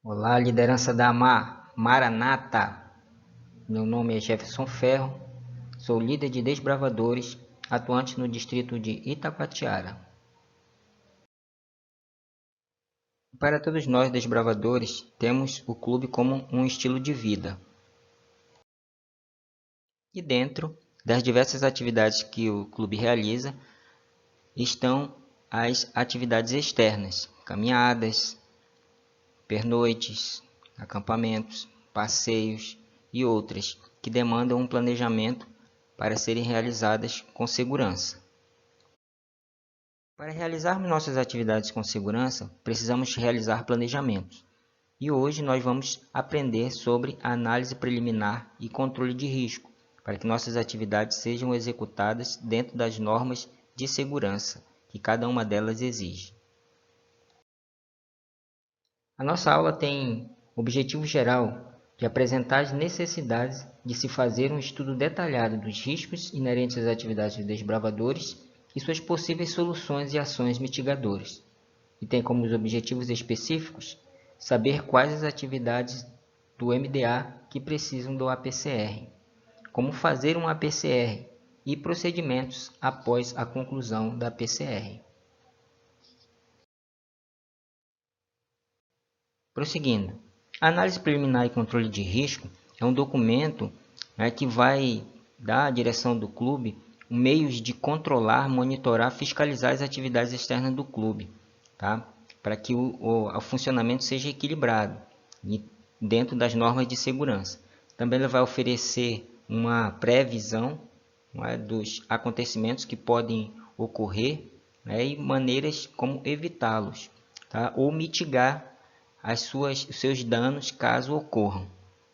Olá, liderança da Maranata. Meu nome é Jefferson Ferro, sou líder de desbravadores, atuante no distrito de Itacoatiara. Para todos nós desbravadores, temos o clube como um estilo de vida. E dentro das diversas atividades que o clube realiza, estão as atividades externas, caminhadas, pernoites, acampamentos, passeios e outras que demandam um planejamento para serem realizadas com segurança. Para realizarmos nossas atividades com segurança, precisamos realizar planejamentos. E hoje nós vamos aprender sobre análise preliminar e controle de risco, para que nossas atividades sejam executadas dentro das normas de segurança que cada uma delas exige. A nossa aula tem objetivo geral de apresentar as necessidades de se fazer um estudo detalhado dos riscos inerentes às atividades de desbravadores e suas possíveis soluções e ações mitigadoras. E tem como os objetivos específicos saber quais as atividades do MDA que precisam do APCR, como fazer um APCR e procedimentos após a conclusão da APCR. Prosseguindo, a análise preliminar e controle de risco é um documento que vai dar à direção do clube meios de controlar, monitorar, fiscalizar as atividades externas do clube, tá? Para que o funcionamento seja equilibrado e dentro das normas de segurança. Também ele vai oferecer uma previsão dos acontecimentos que podem ocorrer, e maneiras como evitá-los, tá? Ou mitigar os seus danos caso ocorram.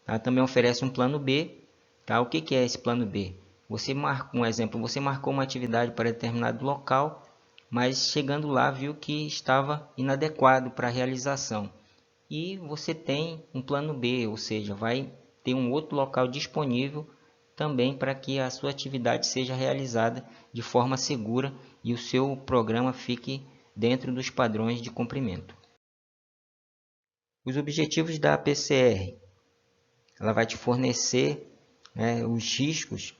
Tá? Também oferece um plano B. Tá? O que é esse plano B? Você marcou um exemplo, você marcou uma atividade para determinado local, mas chegando lá viu que estava inadequado para a realização. E você tem um plano B, ou seja, vai ter um outro local disponível também para que a sua atividade seja realizada de forma segura e o seu programa fique dentro dos padrões de cumprimento. Os objetivos da PCR, ela vai te fornecer os riscos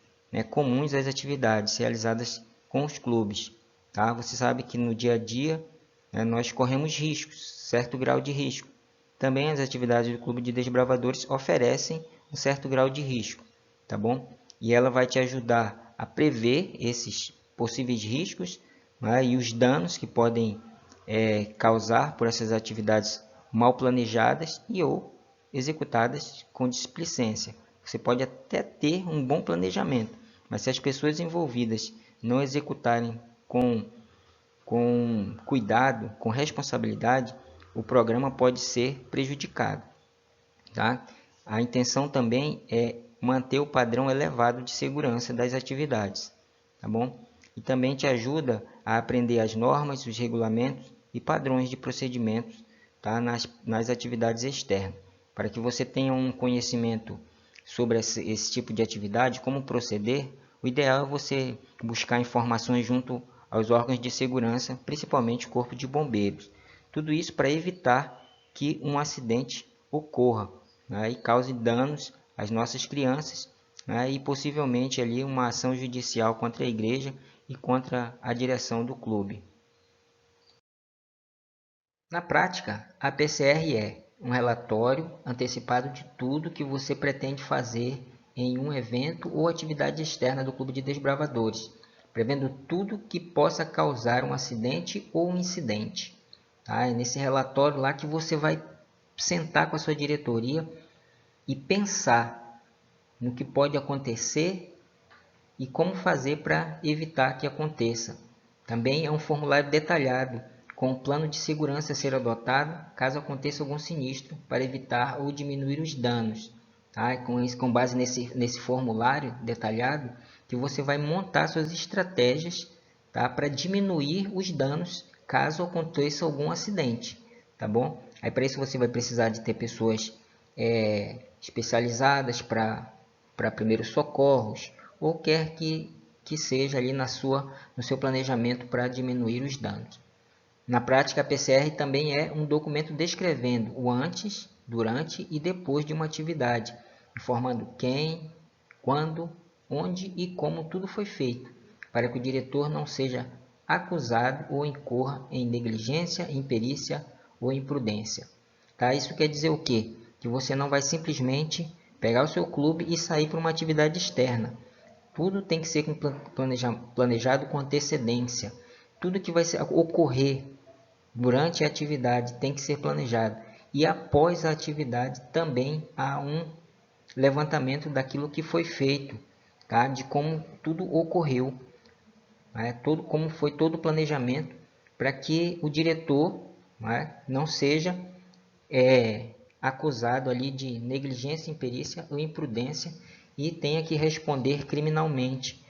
comuns às atividades realizadas com os clubes. Tá? Você sabe que no dia a dia nós corremos riscos, certo grau de risco. Também as atividades do Clube de Desbravadores oferecem um certo grau de risco, tá bom? E ela vai te ajudar a prever esses possíveis riscos e os danos que podem causar por essas atividades mal planejadas e ou executadas com displicência. Você pode até ter um bom planejamento, mas se as pessoas envolvidas não executarem com cuidado, com responsabilidade, o programa pode ser prejudicado. Tá? A intenção também é manter o padrão elevado de segurança das atividades. Tá bom? E também te ajuda a aprender as normas, os regulamentos e padrões de procedimentos, tá? nas atividades externas, para que você tenha um conhecimento sobre esse tipo de atividade, como proceder. O ideal é você buscar informações junto aos órgãos de segurança, principalmente o Corpo de Bombeiros. Tudo isso para evitar que um acidente ocorra e cause danos às nossas crianças e possivelmente ali uma ação judicial contra a igreja e contra a direção do clube. Na prática, a PCR é um relatório antecipado de tudo que você pretende fazer em um evento ou atividade externa do Clube de Desbravadores, prevendo tudo que possa causar um acidente ou um incidente. Tá? É nesse relatório lá que você vai sentar com a sua diretoria e pensar no que pode acontecer e como fazer para evitar que aconteça. Também é um formulário detalhado com um plano de segurança a ser adotado caso aconteça algum sinistro para evitar ou diminuir os danos. Tá? Com base nesse formulário detalhado, que você vai montar suas estratégias, tá? Para diminuir os danos caso aconteça algum acidente. Tá bom? Aí para isso você vai precisar de ter pessoas especializadas para primeiros socorros, ou quer que seja ali no seu planejamento para diminuir os danos. Na prática, a PCR também é um documento descrevendo o antes, durante e depois de uma atividade, informando quem, quando, onde e como tudo foi feito, para que o diretor não seja acusado ou incorra em negligência, imperícia ou imprudência. Tá? Isso quer dizer o quê? Que você não vai simplesmente pegar o seu clube e sair para uma atividade externa. Tudo tem que ser planejado com antecedência. Tudo que vai ocorrer durante a atividade tem que ser planejado. E após a atividade também há um levantamento daquilo que foi feito, tá? De como tudo ocorreu, né? Como foi todo o planejamento, para que o diretor, né, não seja acusado ali de negligência, imperícia ou imprudência e tenha que responder criminalmente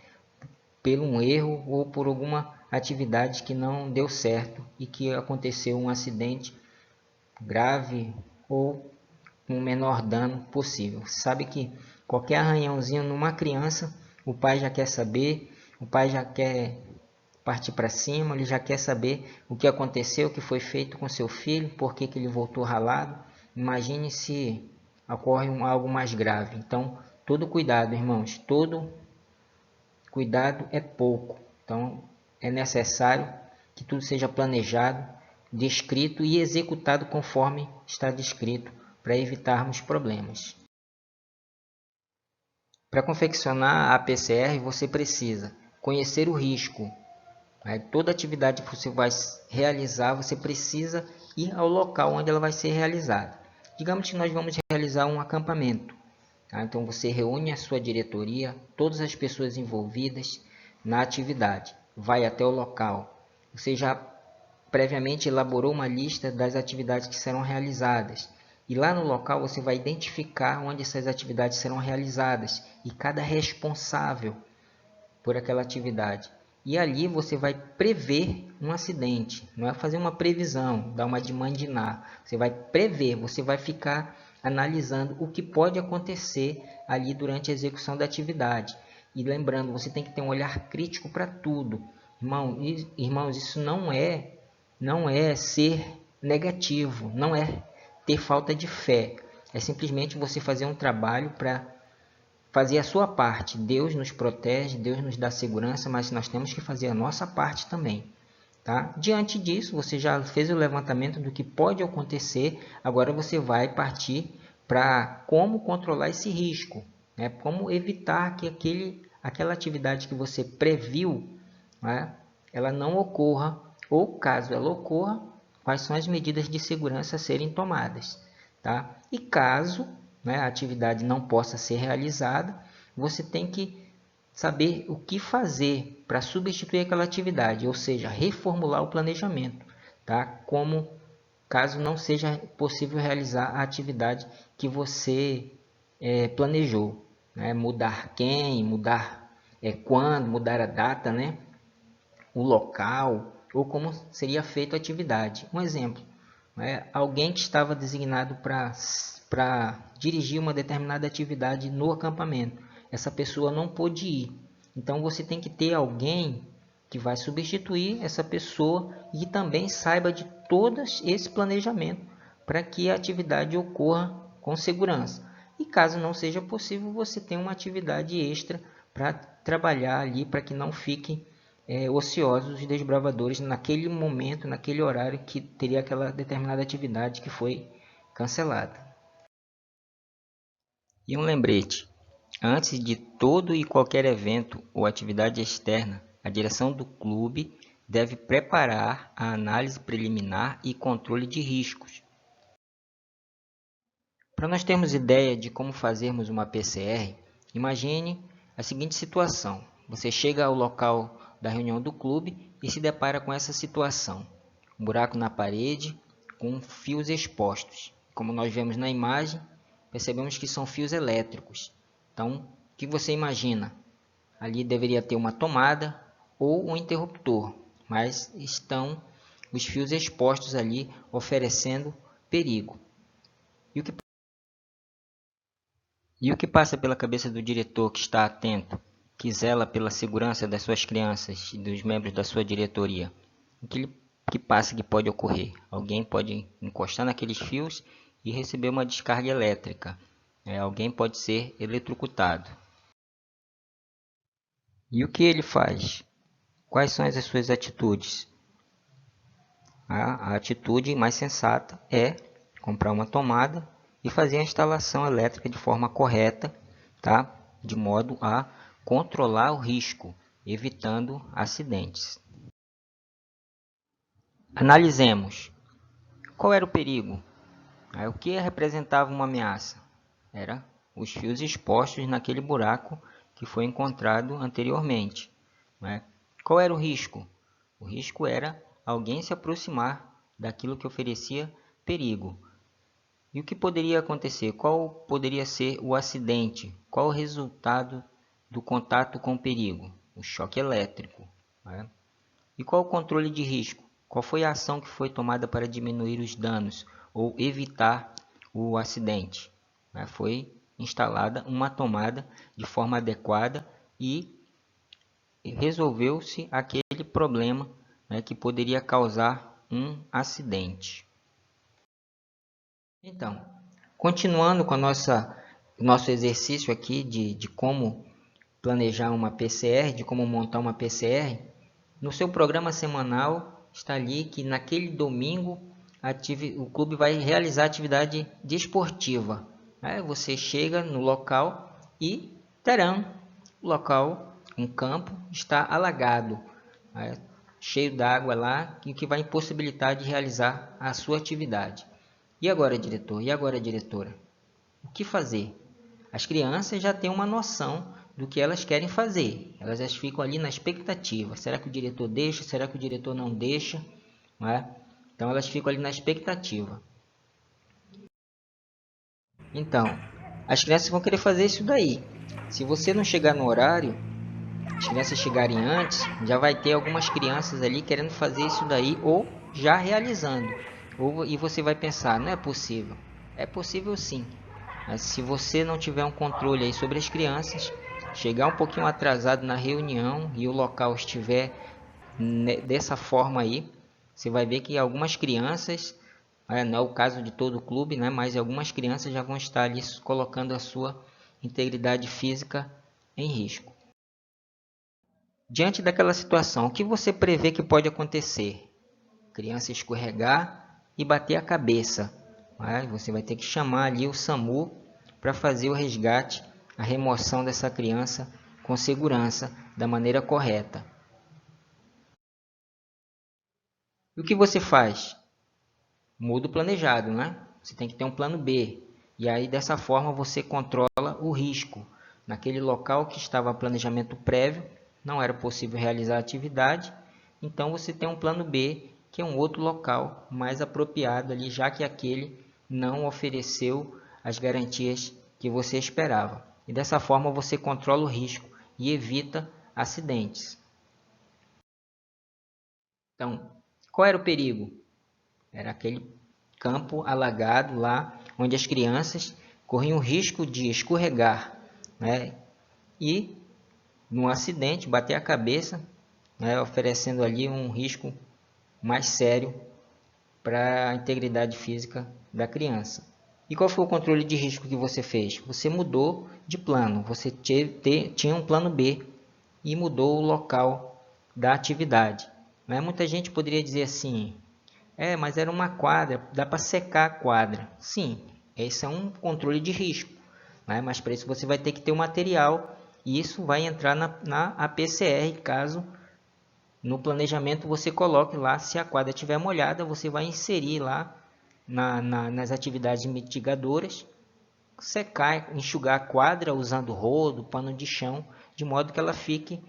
por um erro ou por alguma atividade que não deu certo e que aconteceu um acidente grave ou com o menor dano possível. Sabe que qualquer arranhãozinho numa criança, o pai já quer saber, o pai já quer partir para cima, ele já quer saber o que aconteceu, o que foi feito com seu filho, por que ele voltou ralado. Imagine se ocorre algo mais grave. Então, todo cuidado, irmãos, todo cuidado é pouco. Então, é necessário que tudo seja planejado, descrito e executado conforme está descrito, para evitarmos problemas. Para confeccionar a PCR, você precisa conhecer o risco. Toda atividade que você vai realizar, você precisa ir ao local onde ela vai ser realizada. Digamos que nós vamos realizar um acampamento. Tá? Então você reúne a sua diretoria, todas as pessoas envolvidas na atividade. Vai até o local. Você já previamente elaborou uma lista das atividades que serão realizadas. E lá no local você vai identificar onde essas atividades serão realizadas e cada responsável por aquela atividade. E ali você vai prever um acidente, não é fazer uma previsão, dar uma de mandinar. Você vai prever, você vai ficar analisando o que pode acontecer ali durante a execução da atividade. E lembrando, você tem que ter um olhar crítico para tudo. Irmãos, isso não é ser negativo, não é ter falta de fé. É simplesmente você fazer um trabalho para fazer a sua parte. Deus nos protege, Deus nos dá segurança, mas nós temos que fazer a nossa parte também. Tá? Diante disso, você já fez o levantamento do que pode acontecer, agora você vai partir para como controlar esse risco, né? Como evitar que aquela atividade que você previu, né, ela não ocorra, ou caso ela ocorra, quais são as medidas de segurança a serem tomadas. Tá? E caso, né, a atividade não possa ser realizada, você tem que saber o que fazer para substituir aquela atividade, ou seja, reformular o planejamento, tá? Como caso não seja possível realizar a atividade que você planejou, né? Mudar quem, mudar quando, mudar a data, né? O local ou como seria feita a atividade. Um exemplo, né? Alguém que estava designado para dirigir uma determinada atividade no acampamento. Essa pessoa não pôde ir. Então você tem que ter alguém que vai substituir essa pessoa e também saiba de todo esse planejamento para que a atividade ocorra com segurança. E caso não seja possível, você tem uma atividade extra para trabalhar ali para que não fiquem ociosos os desbravadores naquele momento, naquele horário que teria aquela determinada atividade que foi cancelada. E um lembrete: antes de todo e qualquer evento ou atividade externa, a direção do clube deve preparar a análise preliminar e controle de riscos. Para nós termos ideia de como fazermos uma PCR, imagine a seguinte situação: você chega ao local da reunião do clube e se depara com essa situação: um buraco na parede com fios expostos. Como nós vemos na imagem, percebemos que são fios elétricos. Então, o que você imagina? Ali deveria ter uma tomada ou um interruptor, mas estão os fios expostos ali oferecendo perigo. E o que passa pela cabeça do diretor que está atento, que zela pela segurança das suas crianças e dos membros da sua diretoria? O que ele que passa que pode ocorrer? Alguém pode encostar naqueles fios e receber uma descarga elétrica. Alguém pode ser eletrocutado. E o que ele faz? Quais são as suas atitudes? A atitude mais sensata é comprar uma tomada e fazer a instalação elétrica de forma correta, tá? De modo a controlar o risco, evitando acidentes. Analisemos. Qual era o perigo? O que representava uma ameaça? Era os fios expostos naquele buraco que foi encontrado anteriormente. Qual era o risco? O risco era alguém se aproximar daquilo que oferecia perigo. E o que poderia acontecer? Qual poderia ser o acidente? Qual o resultado do contato com o perigo? O choque elétrico. E qual o controle de risco? Qual foi a ação que foi tomada para diminuir os danos ou evitar o acidente? Foi instalada uma tomada de forma adequada e resolveu-se aquele problema que poderia causar um acidente. Então, continuando com nosso exercício aqui de como planejar uma PCR, de como montar uma PCR, no seu programa semanal está ali que naquele domingo o clube vai realizar atividade desportiva. Você chega no local e o local, um campo, está alagado, cheio d'água lá, o que vai impossibilitar de realizar a sua atividade. E agora, diretor? E agora, diretora? O que fazer? As crianças já têm uma noção do que elas querem fazer. Elas já ficam ali na expectativa. Será que o diretor deixa? Será que o diretor não deixa? Então, elas ficam ali na expectativa. Então, as crianças vão querer fazer isso daí. Se você não chegar no horário, as crianças chegarem antes, já vai ter algumas crianças ali querendo fazer isso daí ou já realizando. E você vai pensar, não é possível. É possível sim. Mas se você não tiver um controle aí sobre as crianças, chegar um pouquinho atrasado na reunião e o local estiver dessa forma aí, você vai ver que algumas crianças, não é o caso de todo o clube, né, mas algumas crianças já vão estar ali colocando a sua integridade física em risco. Diante daquela situação, o que você prevê que pode acontecer? Criança escorregar e bater a cabeça. Você vai ter que chamar ali o SAMU para fazer o resgate, a remoção dessa criança com segurança, da maneira correta. E o que você faz? Muda o planejado, Você tem que ter um plano B. E aí, dessa forma, você controla o risco. Naquele local que estava planejamento prévio, não era possível realizar a atividade, então você tem um plano B, que é um outro local mais apropriado ali, já que aquele não ofereceu as garantias que você esperava. E dessa forma você controla o risco e evita acidentes. Então, qual era o perigo? Era aquele campo alagado lá, onde as crianças corriam o risco de escorregar, e num acidente bater a cabeça, oferecendo ali um risco mais sério para a integridade física da criança. E qual foi o controle de risco que você fez? Você mudou de plano, você tinha um plano B e mudou o local da atividade. Muita gente poderia dizer assim, mas era uma quadra, dá para secar a quadra. Sim, esse é um controle de risco, mas para isso você vai ter que ter o material e isso vai entrar na APCR, caso no planejamento você coloque lá, se a quadra estiver molhada, você vai inserir lá nas atividades mitigadoras, secar, enxugar a quadra usando rodo, pano de chão, de modo que ela fique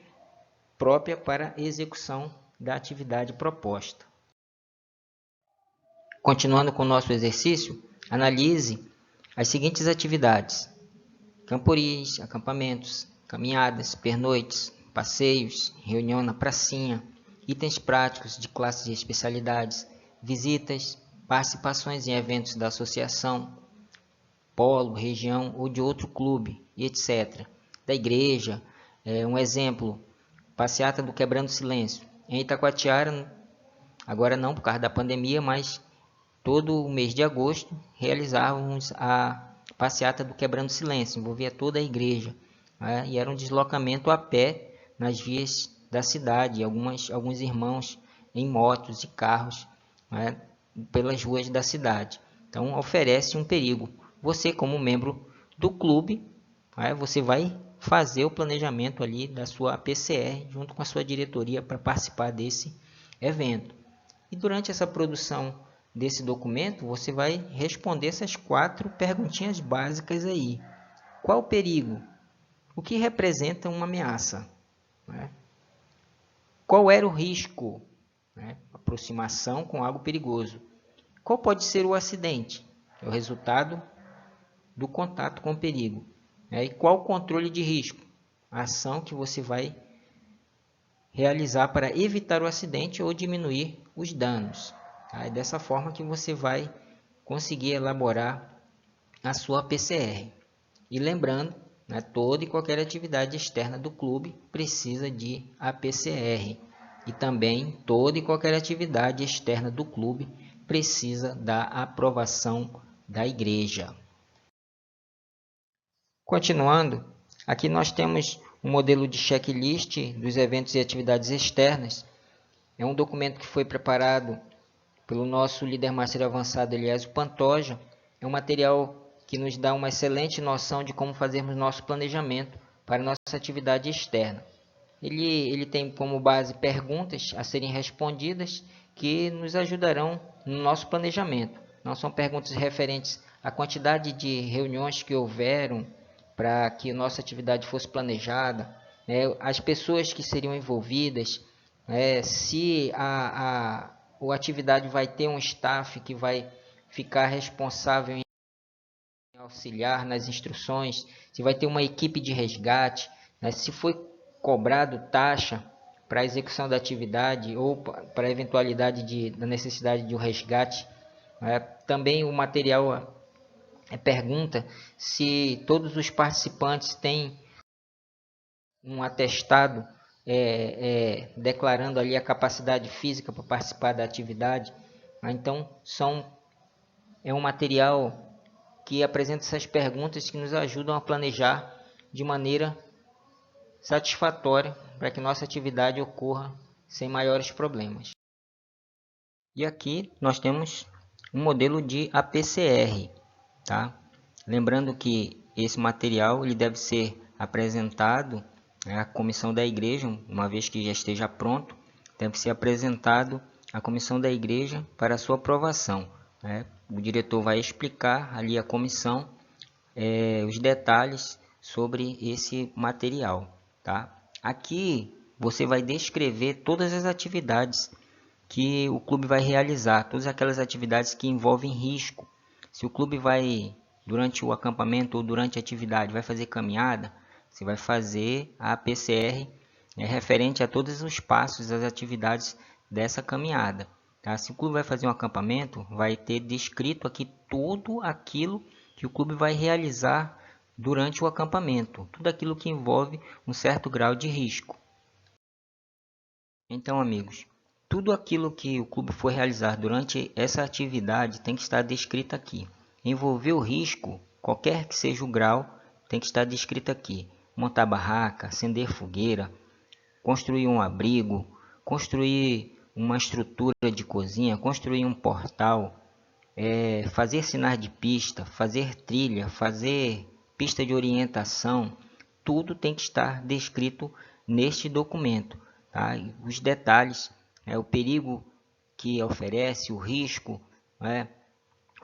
própria para a execução da atividade proposta. Continuando com o nosso exercício, analise as seguintes atividades: camporis, acampamentos, caminhadas, pernoites, passeios, reunião na pracinha, itens práticos de classes e especialidades, visitas, participações em eventos da associação, polo, região ou de outro clube, etc. Da igreja, um exemplo, passeata do Quebrando Silêncio. Em Itacoatiara, agora não por causa da pandemia, mas todo o mês de agosto realizávamos a passeata do Quebrando Silêncio, envolvia toda a igreja, né? E era um deslocamento a pé nas vias da cidade, alguns irmãos em motos e carros, né, pelas ruas da cidade. Então oferece um perigo. Você, como membro do clube, né, você vai fazer o planejamento ali da sua PCR junto com a sua diretoria para participar desse evento. E durante essa produção desse documento, você vai responder essas 4 perguntinhas básicas aí. Qual o perigo? O que representa uma ameaça? Né? Qual era o risco? Né? Aproximação com algo perigoso. Qual pode ser o acidente? É o resultado do contato com o perigo. E qual o controle de risco? A ação que você vai realizar para evitar o acidente ou diminuir os danos. É dessa forma que você vai conseguir elaborar a sua PCR. E lembrando, né, toda e qualquer atividade externa do clube precisa de APCR. E também toda e qualquer atividade externa do clube precisa da aprovação da igreja. Continuando, aqui nós temos um modelo de checklist dos eventos e atividades externas. É um documento que foi preparado pelo nosso líder master avançado Eliésio Pantoja. É um material que nos dá uma excelente noção de como fazermos nosso planejamento para nossa atividade externa. Ele tem como base perguntas a serem respondidas que nos ajudarão no nosso planejamento. Não são perguntas referentes à quantidade de reuniões que houveram para que nossa atividade fosse planejada, né, as pessoas que seriam envolvidas, se a atividade vai ter um staff que vai ficar responsável em auxiliar nas instruções, se vai ter uma equipe de resgate, né, se foi cobrado taxa para a execução da atividade ou para a eventualidade da necessidade de um resgate. Também o material pergunta se todos os participantes têm um atestado declarando ali a capacidade física para participar da atividade. Então, é um material que apresenta essas perguntas que nos ajudam a planejar de maneira satisfatória para que nossa atividade ocorra sem maiores problemas. E aqui nós temos um modelo de APCR, tá? Lembrando que esse material ele deve ser apresentado à comissão da igreja, uma vez que já esteja pronto, deve ser apresentado à comissão da igreja para sua aprovação. O diretor vai explicar ali à comissão os detalhes sobre esse material. Tá? Aqui você vai descrever todas as atividades que o clube vai realizar, todas aquelas atividades que envolvem risco. Se o clube vai, durante o acampamento ou durante a atividade, vai fazer caminhada, você vai fazer a PCR referente a todos os passos das atividades dessa caminhada. Tá? Se o clube vai fazer um acampamento, vai ter descrito aqui tudo aquilo que o clube vai realizar durante o acampamento, tudo aquilo que envolve um certo grau de risco. Então, amigos, tudo aquilo que o clube for realizar durante essa atividade tem que estar descrito aqui. Envolver o risco, qualquer que seja o grau, tem que estar descrito aqui. Montar barraca, acender fogueira, construir um abrigo, construir uma estrutura de cozinha, construir um portal, fazer sinais de pista, fazer trilha, fazer pista de orientação, tudo tem que estar descrito neste documento. Tá? Os detalhes, o perigo que oferece, o risco,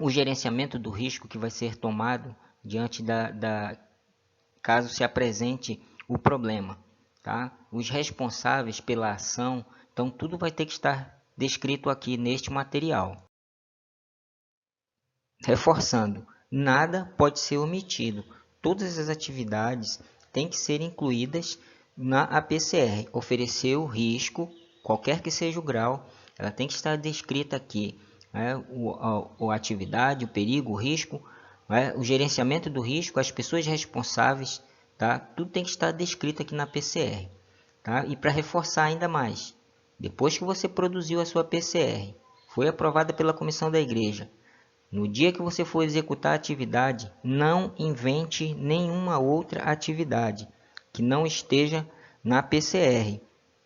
o gerenciamento do risco que vai ser tomado diante caso se apresente o problema. Tá? Os responsáveis pela ação, então tudo vai ter que estar descrito aqui neste material. Reforçando, nada pode ser omitido. Todas as atividades têm que ser incluídas na APCR. Oferecer o risco, qualquer que seja o grau, ela tem que estar descrita aqui. A atividade, o perigo, o risco, o gerenciamento do risco, as pessoas responsáveis, tá? Tudo tem que estar descrito aqui na PCR. Tá? E para reforçar ainda mais, Depois que você produziu a sua PCR, foi aprovada pela comissão da igreja, no dia que você for executar a atividade, não invente nenhuma outra atividade que não esteja na PCR,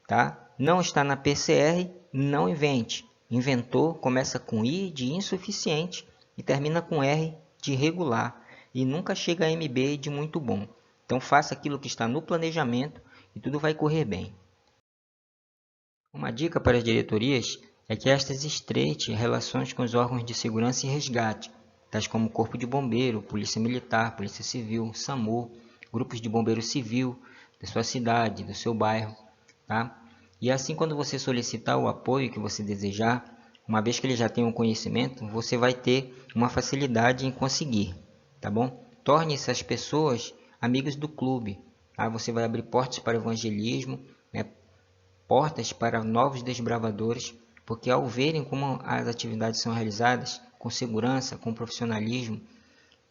tá? Não está na PCR, não invente. Inventou, começa com I de insuficiente e termina com R de regular e nunca chega a MB de muito bom. Então faça aquilo que está no planejamento e tudo vai correr bem. Uma dica para as diretorias é que estas estreitem relações com os órgãos de segurança e resgate, tais como Corpo de Bombeiro, Polícia Militar, Polícia Civil, SAMU, grupos de bombeiro civil da sua cidade, do seu bairro, tá? E assim, quando você solicitar o apoio que você desejar, uma vez que eles já tenham conhecimento, você vai ter uma facilidade em conseguir, tá bom? Torne essas pessoas amigos do clube, tá? Você vai abrir portas para o evangelismo, né? Portas para novos desbravadores, porque ao verem como as atividades são realizadas com segurança, com profissionalismo,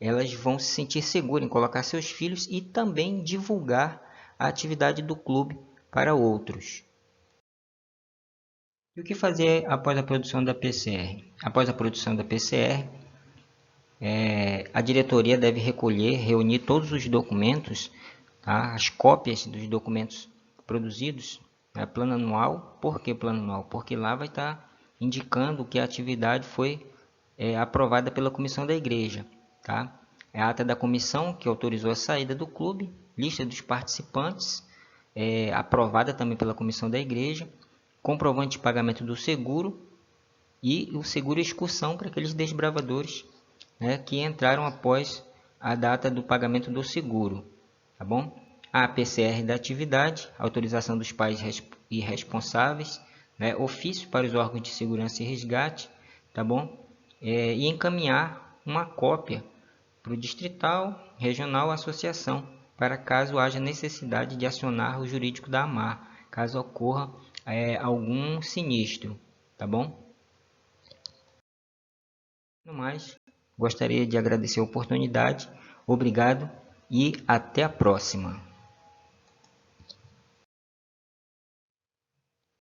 elas vão se sentir seguras em colocar seus filhos e também divulgar a atividade do clube para outros. E o que fazer após a produção da PCR? Após a produção da PCR, a diretoria deve reunir todos os documentos, tá? As cópias dos documentos produzidos, plano anual. Por que plano anual? Porque lá vai estar indicando que a atividade foi aprovada pela comissão da igreja, tá? É a ata da comissão que autorizou a saída do clube, lista dos participantes, aprovada também pela comissão da igreja, comprovante de pagamento do seguro e o seguro excursão para aqueles desbravadores, né, que entraram após a data do pagamento do seguro, tá bom? A PCR da atividade, autorização dos pais e responsáveis, né, ofício para os órgãos de segurança e resgate, tá bom? E encaminhar uma cópia para o distrital, regional, associação, para caso haja necessidade de acionar o jurídico da AMAR, caso ocorra algum sinistro, tá bom? No mais, gostaria de agradecer a oportunidade, obrigado e até a próxima.